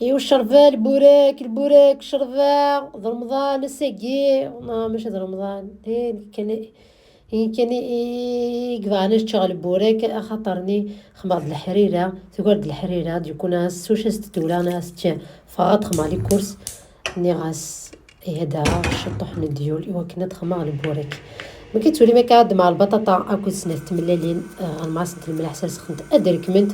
ايوا الشرفة البوراك الشرفة د رمضان الساقي ماشي د رمضان كان كيفاش نشتغل البوراك خاطرني خمار د الحريرة تقعد الحريرة يكون سوش الدولة انا فغاد خمار لي كورس ني غاس هذا الشطوح نديول ايوا كنا تخمار البوراك ما كتولي ما كعد مع البطاطا اكو سنة تملالين المعصن الملح سخنت ادركمنت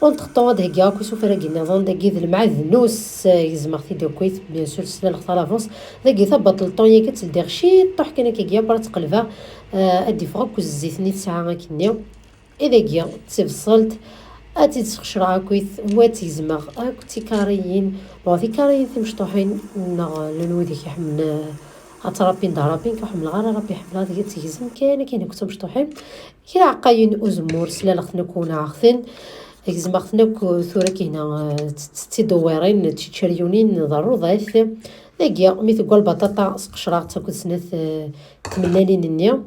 ونتخطو دهكا كو سوف راكي نظن داكي المعذنوس يزمغ في دوكويت بيان سور سلا الخطرافوس داكي ثبط الطونيه كتلدغ شي طوح كنا كيكيا برا تقلبها ادي فوق كوز الزيت نيت ساعه كنيا اذا كيا تفصلت اتي تخشرا كويت وات يزمغ اكو تيكاريين بغا تيكاريين مشطوحين لنودي كيحمل اطرابين ضرابين كحمل غير ربي حمل هذه تيزم كاين كنتو مشطوحين كي عقاين ازمور سلا خصنا نكون عاخذين زعما خصنا ثورة كاينه تيدويرين تشريونين ضروري ضعيف داكيا مي تقول البطاطا قشره تاكل سنات تملالين النيا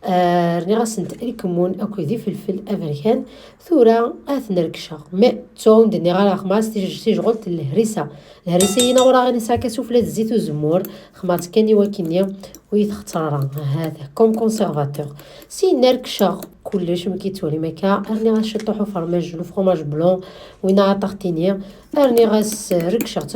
راني غاسنت الكمون اكو ذي فلفل افريكان ثورة اثنا الكشا مي تون دني غير خماس تيجي قلت الهريسه هنا ورا غادي نساكا سوفلات الزيت والزمور خمات كاني وكنيا ويتختار هذا كوم كونسيرفاتور سي نركشا كلش ما كيتولي مكا راني غنشطحو فرماج لو فرماج بلون وينا طاغتينيا راني غاس ركشا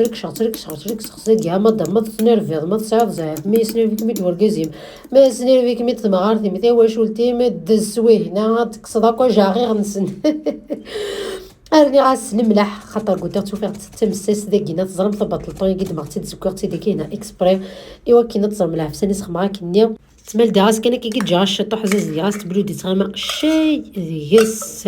كاع ما تنرفض ما تصعد زعف ما يسنرفيك ميت وركزيم ما يسنرفيك ميت تمغارتي ميت واش ولتي ما دزوي هنا تقصد كو جاغي غنسن راني غاس الملح خاطر قلت توفيق تمسس داكينا تزرم ثبط الطون قد ما تزكرتي داكينا اكسبري ايوا كينا تزرم الملح في سنيس خمرا كنيا تمال داس كان كي جا الشطو حزاز دياس تبلودي تغمق شي يس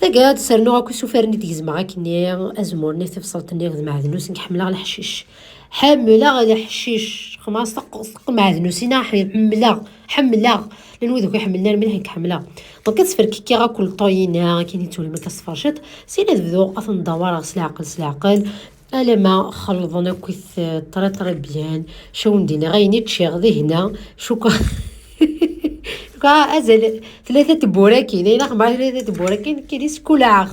داكا تسرنو غاكو سوفرني ديز معاك كنيا ازمورني تفصلتني غد معذنوس نحملها على الحشيش حامله على الحشيش خماس طق معذنوسينا حملها لان ذوك حملنا الملح كحملها دونك كتفرك كي غاكل طوينه كاين تولي ما كتصفرشط سينا تبدو اصلا دوار غسل الا ما خلطنا كويس طري بيان شو ندينا غيني تشيغ هنا شو ازل ثلاثه بوراكين الا مع ثلاثه بوراكين كيديس كل عاخ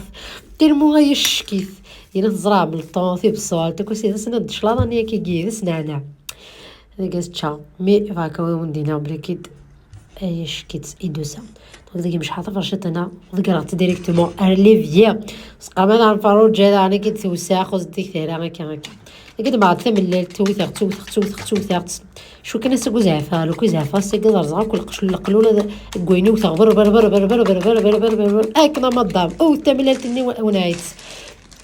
تلمو غيشكيف الا تزرع بالطون بالصوالت كو سي سنه دشلاضه نيا كيجيس نعناع هذا قاس تشا مي فاكا وندينا بلاكيد اي شكيت ايدوسا دونك مش حاطه فرشت انا ذكرت ديريكتومون ليفيا سقا ما نعرف روج هذا انا كنت وساخ وزديك ثيرا هكا كنت بعد ثم الليل توثق شو كان سكو زعفه لو كو زعفه سكو زرزعه كل قشل القلوله كوينو تغبر بر بر بر بر بر بر بر بر بر هكذا ما الضام او تمللتني ونايت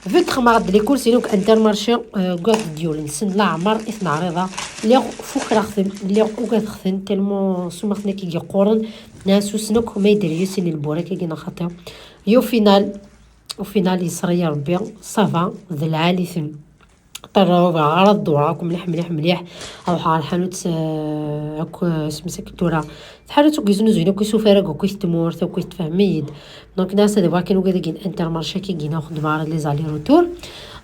فيك خمارد لي كورسي دوك انترمارشي كاع ديول نسن لا عمر اثنا عريضه اللي فوق راخدم اللي وكاد خدن تلمو سوما خنا كي قورن ناس وسنك ما يدري يسين البوراك كي نخاطيو يو فينال وفينال يسري ربي صافا ذا العالي ثم طروا عرض وراكم مليح او حال حانوت اكو سمسك الدوره حانوت كيزنو زينو كيسو فرق كيس تمور تو كيس تفهميد دونك ناس هذا كانوا كاين انترمارشي كي ناخذ مع لي زالي روتور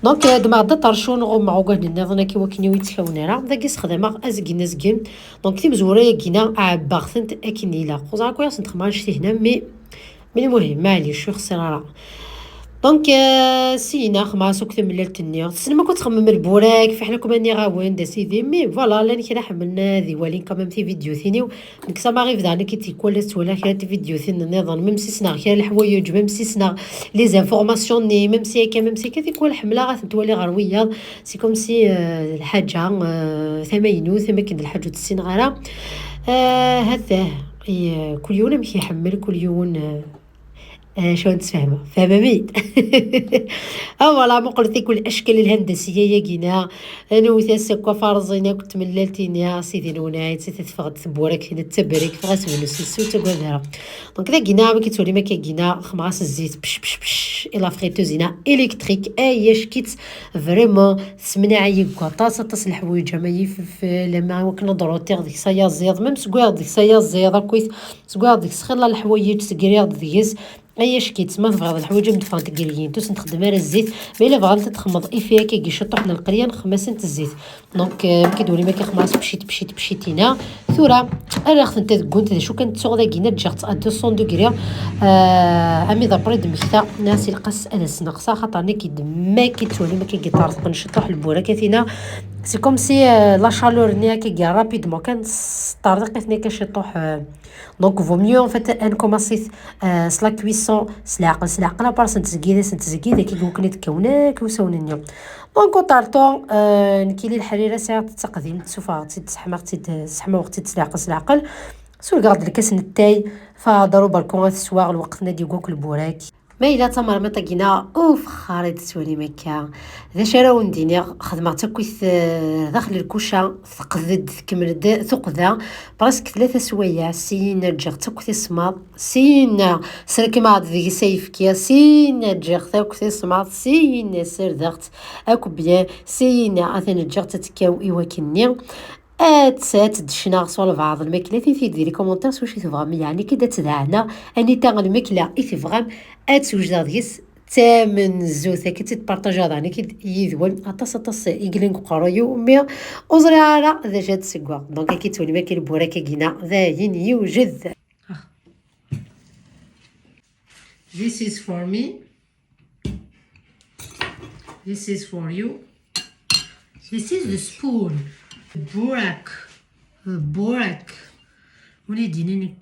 دونك هاد ما طرشون غو معوغ النظنا كي وكنيو يتفاونا راه داكيس خدمه ازكين دونك تي مزوره كينا عباغثنت اكني لا خوزا كويس نتخماش هنا مي المهم معليش شو خساره دونك سينا خماس وكثر من ليلتني ما كنت خمم البوراك فاحنا كمان غاوين دا سيدي مي فوالا لاني كي حملنا ديوالين كمان في فيديو ثاني نكسا ما غير دانا كي تيكولات ولا كي فيديو ثاني نظن ميم سي سنا كي الحوايج ميم سي سنا لي زانفورماسيون ني ميم سي كي كي تكون حمله غتولي غرويه سي كوم سي الحاجه ثمينو ثم كد الحاجه تسين غيره هذا كل يوم كيحمل كل يوم شو نتفاهمه فاهمه ميت فوالا ما قلت لك الاشكال الهندسيه يا كينا انا وثاس كوا فرزينا كنت ملالتينيا سيدي نونايت سيدي تفقد ثبورك هنا تبرك فغاس من السوسو تقولها دونك دا كينا ما كيتولي ما كينا خماس الزيت بش الى فريتوزينا الكتريك اي شكيت فريمون سمنع يكوا طاسه تصل حوايج ما يفف لما وكنا دروتيغ ديك سايا زيض ميم سكوار ديك سايا زيض كويس سكوار ديك سخلا الحوايج سكريغ ديس اي شكيت ما تبغى الحوايج مدفعه تقريين توس نخدم على الزيت ما الا بغات تخمض اي فيها كي شطح من القريه نخمس انت الزيت دونك كيدولي ما كيخماس بشيتينا ثورة انا خص انت كنت شو كانت صغدا كينا جات 200 دوغري امي دابري دمكتا ناس القص انا سنقصا خاطرني كيدما كيتولي ما كيطارق نشطح البوره كاتينا سي كوم سي لا شالور نيا كي رابيدمون كان طارق ثني كيشطح دونك فو ميو ان فيت ان كوماسيت سلا كويسون سلاقله باش نتزكيده كي ممكن يتكوناك وسوننيا دونك طارطون نكيلي الحريره ساعه التقديم تسوفا تسحما وقت تسلاقل سو غارد الكاس نتاي فضرب بالكون السواغ الوقت نادي كوك البوراك ما إلا تمر ما طقينا اوف خارج تسولي مكا ذا شراو نديني خدمة تكويث داخل الكوشة ثقذد كمل ثقذا براسك 3 سوايع سين رجع تكويث السماط سين سرك ما ذي سيف كيا سين رجع تكويث السماط سين سر ضغط اكو بيان سين اثن رجع تتكاو ايواكني سات دشنا صول بعض الماكله في ديري كومونتير واش تبغى يعني كي تدعنا اني تاع الماكله اي تبغى توجد ديس تامن زوثا كي تبارطاج هذا يعني كي يذول اطاس يقلن قرايو مي اوزري على ذا جات سكوا دونك كي تولي ماكل بوراكا كينا ذاين يوجد. This is for me. This is for you. This is the spoon. البوراك وليديني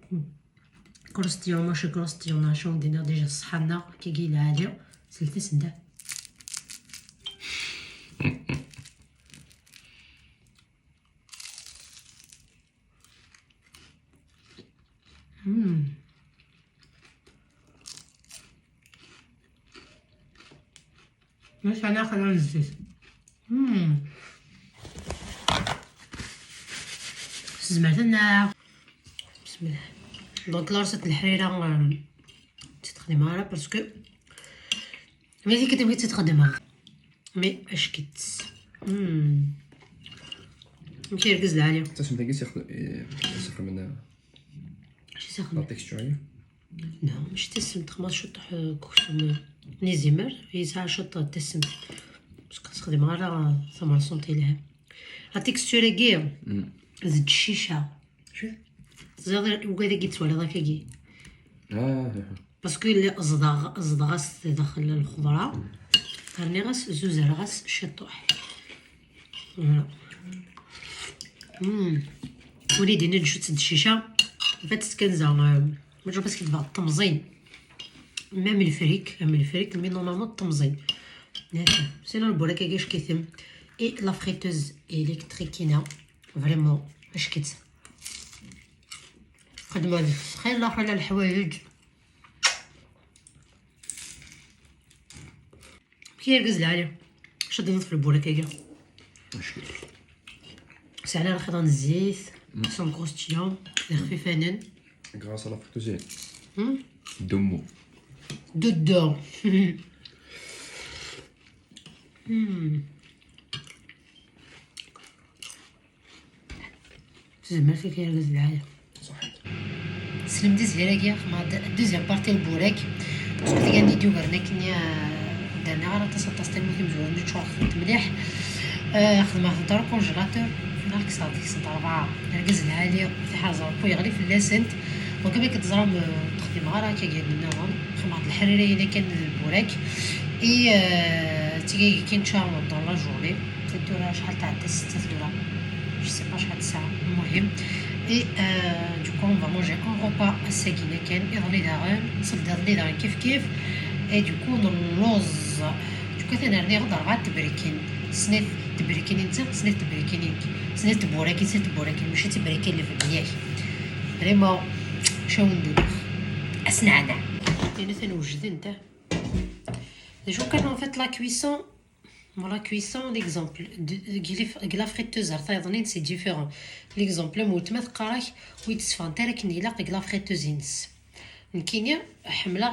كروستيون ماشي كروستيون ناشو ندير ديجا الصحنا كي قيل عادي سلتي سندا مش انا خلال الزيت زعما بسم الله دونك لارسة الحريرة تستخدمها باسكو ملي كتبغي تستخدمها مي اش كيت كيركز العالية تسمى كي يسخن منها شي ساخن لا تكستشر لا مش تسم تخمص شطح كوكسون نيزيمر هي ساعة شطة تسم باسكو تستخدمها على ثمر صمتي لها لا تكستشر كي زد الشيشة شوف زاد وكذا كي تسوالي ضاكي باسكو اللي ازدغاس داخل الخضرة راني غاس زوز غاس شطوح وليدي نجو تسد الشيشة فات تكنزا مجرد بس كتبغى الطمزين مام الفريك مي نورمالمون الطمزين سينو البوراكا كاش كيتم اي لا فريتوز الكتريكينا فريمون اش كيت خدمة خير لا على الحوايج كيركز عليه شد نطفي البوراكا مشكل سعنا الخيطان الزيت سون كروستيون خفيفانن غراس على فريتوزين دمو دودو زعما في كيركز عليه صحيت سلم دي زهيراكيا مع دوزيام بارتي البوراك باسكو كان نديو غير كنيا درنا على تصاص المهم جوه نشوف خدمت مليح خدمه في الدار كونجيلاتور فينا الكساط كيسنت 4 ركز العالي في حاجه بو يغلي في اللاسنت دونك ملي كتزرم تخدم غير هكا قاعد النظام خدمه الحريريه الا كان البوراك اي تيجي كي نشاور دون لا جورني تدور شحال تاع 6 دولار جو سي با شحال الساعه المهم et du coup on va manger un repas assez guinéen يضلي داغن صد يضلي داغن كيف et du coup نلوز du coup تنرني غدر غا تبريكين سنيت تبريكين انت سنيت تبريكين سنيت بوراكين ماشي تبريكين اللي في الدنيا فريمون شنو ندير اسنعنا انا تنوجد انت جو كان en fait la cuisson Pour la cuisson, l'exemple de la friteuse c'est différent. L'exemple, où il se fait avec la friteuse.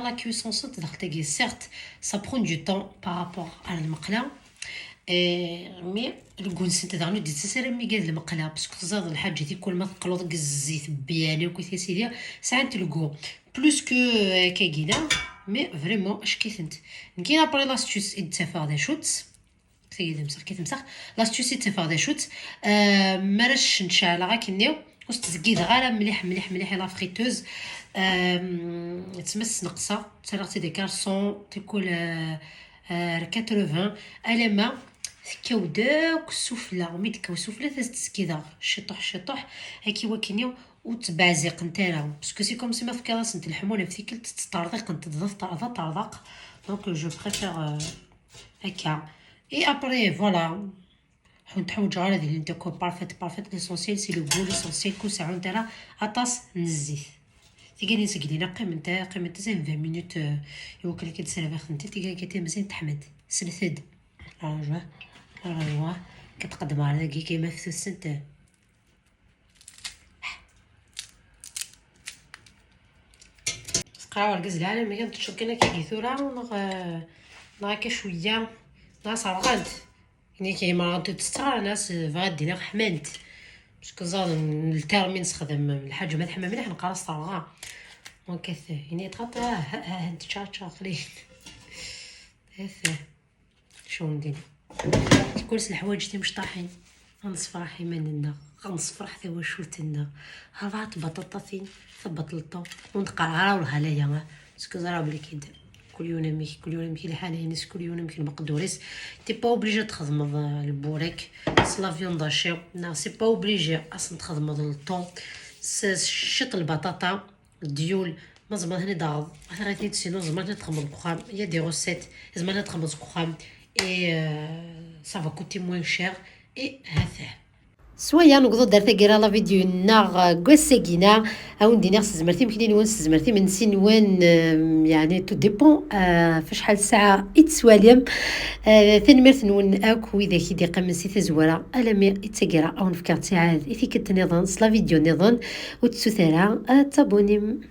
La cuisson, certes, ça prend du temps par rapport à la mais le goût c'est dans le c'est ميقاد المقله باسكو زاد الحاجه دي كل ما تقلو داك الزيت بياني وكيف سيدي ساعات الكو بلوس كو كاكينا مي فريمون اش كيثنت نكين ابري لاستوس يتفا دا شوت سيدي مسخ كيف مسخ لاستوس يتفا دا شوت مرش نشعل غا كنيو وستزكيد غالا مليح مليح مليح لا فريتوز تمس نقصه تلغتي دي كارسون تكون 80 الما ثكاو داك السفله مي دكاو السفله تسكيدا شطح هاكي وكنيو وتبعزق نتالا باسكو سي كوم سي ما فكا راس نتلحمون في ثيكل تطرق طرق دونك جو بريفير هكا اي ابري فوالا نتحوج على هذه اللي تكون بارفيت ليسونسيال سي لو بو ليسونسيال كو ساعه نتالا اطاس نزيت تيجي نسقلينا قيمتها 20 مينوت يوكل كي تسرفي خنتي تيجي كتي مزيان تحمد سلثد راه كتقدم على كي كيما في السنت سقراو الكاز العالم ملي كنتشرب كنا كيثورا نغا شويه ناس عرقانت يعني كيما تستغرا ناس فغاد دينا حمانت باسكو زاد الترمي نستخدم الحاج ما الحمام مليح نقراص طاغا دونك يعني تغطى انت تشا خليه شو ندير كل الحوايج تي مش طاحين غنصفر حيماننا غنصفر حتى وشوتنا هبط بطاطين ثبط للطو ونقرا ولا هلايا باسكو زرا بلي كيدير كل يوم الحالة ناس كل يوم يمكن المقدوريس تي با اوبليجي تخدم البوريك سلافيون داشيو نا سي با اوبليجي اصلا تخدم الطون شط البطاطا الديول ما زعما هنا داغ انا غادي سينو زعما تخدم القخام يا دي روسيت زعما تخدم القخام اي سافا كوتي موان شير اي هذا سوايا نقضوا دار تاكيرا لا فيديو نا كوسيكينا او ندير زمرتي يمكن لي وين زمرتي من سين وين يعني تو ديبون فشحال ساعه يتسواليم ثاني مرت نون اكو اذا كي دي قمسي تزوره الامي تاكيرا او نفكر تاع اذا كنت نظن لا فيديو نظن وتسوثرا تابونيم